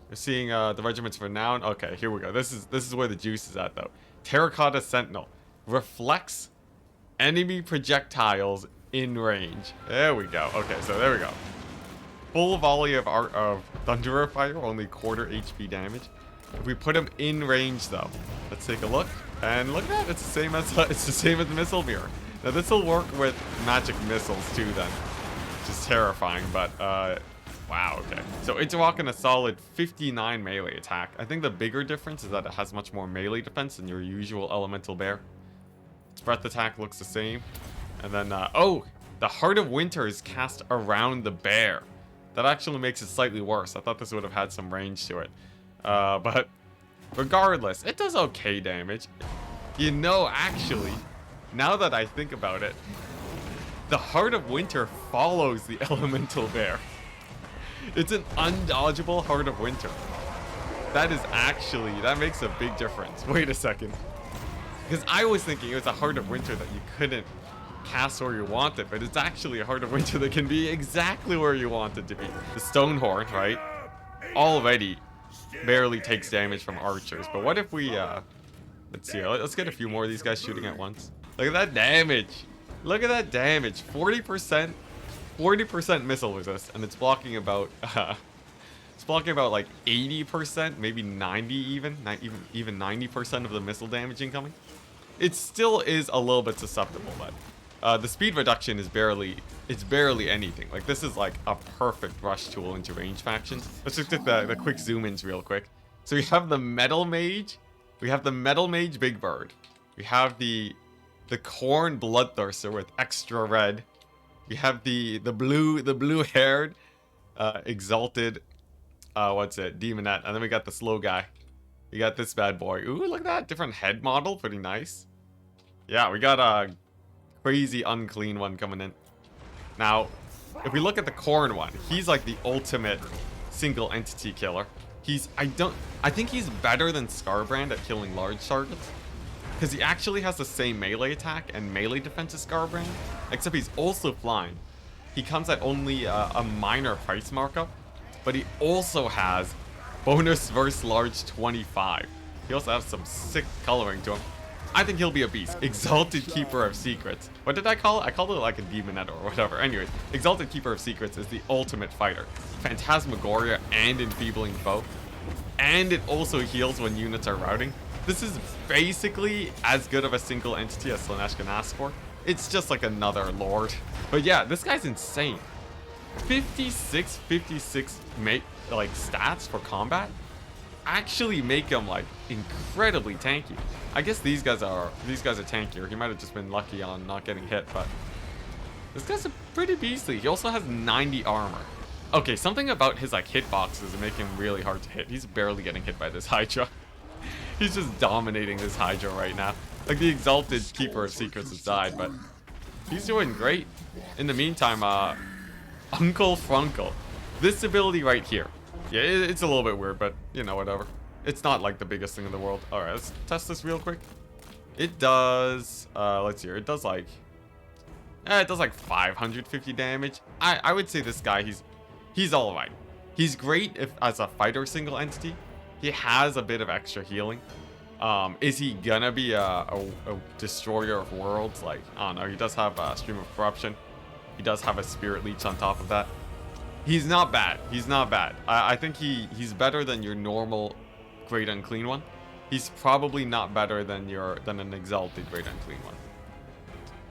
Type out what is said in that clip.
We're seeing the regiments for now. Okay, here we go. This is where the juice is at though. Terracotta Sentinel reflects enemy projectiles in range. There we go. Okay, so there we go. Full volley of Thunderer Fire, only quarter HP damage. If we put him in range though, let's take a look. And look at that, it's the same as the missile mirror. Now this will work with magic missiles too then, which is terrifying, but wow, okay. So it's rocking a solid 59 melee attack. I think the bigger difference is that it has much more melee defense than your usual elemental bear. Its breath attack looks the same. And then, oh, the Heart of Winter is cast around the bear. That actually makes it slightly worse. I thought this would have had some range to it. But regardless, it does okay damage. You know, actually, now that I think about it, the Heart of Winter follows the elemental bear. It's an undodgeable Heart of Winter. That makes a big difference. Wait a second. Because I was thinking it was a Heart of Winter that you couldn't cast where you want it, but it's actually a Heart of Winter that can be exactly where you want it to be. The Stonehorn, right, already barely takes damage from archers, but what if we, let's see, let's get a few more of these guys shooting at once. Look at that damage. Look at that damage. 40% missile resist, and it's blocking about like 80%, maybe 90 even 90% of the missile damage incoming. It still is a little bit susceptible, but the speed reduction is barely anything. Like, this is like a perfect rush tool into range factions. Let's just get the quick zoom-ins real quick. So we have the Metal Mage, Big Bird. We have the Corn Bloodthirster with extra red. We have the blue-haired Exalted Demonette, and then we got the slow guy. We got this bad boy. Ooh, look at that, different head model, pretty nice. Yeah, we got a crazy unclean one coming in. Now, if we look at the Corn one, he's like the ultimate single entity killer. I think he's better than Scarbrand at killing large targets, because he actually has the same melee attack and melee defense as Scarbrand, except he's also flying. He comes at only a minor price markup, but he also has bonus versus large 25. He also has some sick coloring to him. I think he'll be a beast. Exalted Keeper of Secrets. What did I call it? I called it like a Demonette or whatever. Anyways, Exalted Keeper of Secrets is the ultimate fighter. Phantasmagoria and Enfeebling Foe. And it also heals when units are routing. This is basically as good of a single entity as Slaanesh can ask for. It's just like another lord. But yeah, this guy's insane. 56 like stats for combat actually make him like incredibly tanky. I guess these guys are tankier. He might have just been lucky on not getting hit, but this guy's a pretty beastly. He also has 90 armor. Okay, something about his like hitboxes make him really hard to hit. He's barely getting hit by this Hydra. He's just dominating this Hydra right now. Like, the Exalted Keeper of Secrets has died, but he's doing great. In the meantime, Uncle Frunkle. This ability right here. Yeah, it's a little bit weird, but, you know, whatever. It's not, like, the biggest thing in the world. Alright, let's test this real quick. It does, let's see here. It does, like 550 damage. I would say this guy, he's alright. He's great if as a fighter single entity. He has a bit of extra healing. Is he gonna be a destroyer of worlds? Like, I don't know. He does have a Stream of Corruption. He does have a Spirit Leech on top of that. He's not bad. He's not bad. I think he's better than your normal Great Unclean one. He's probably not better than an Exalted Great Unclean one.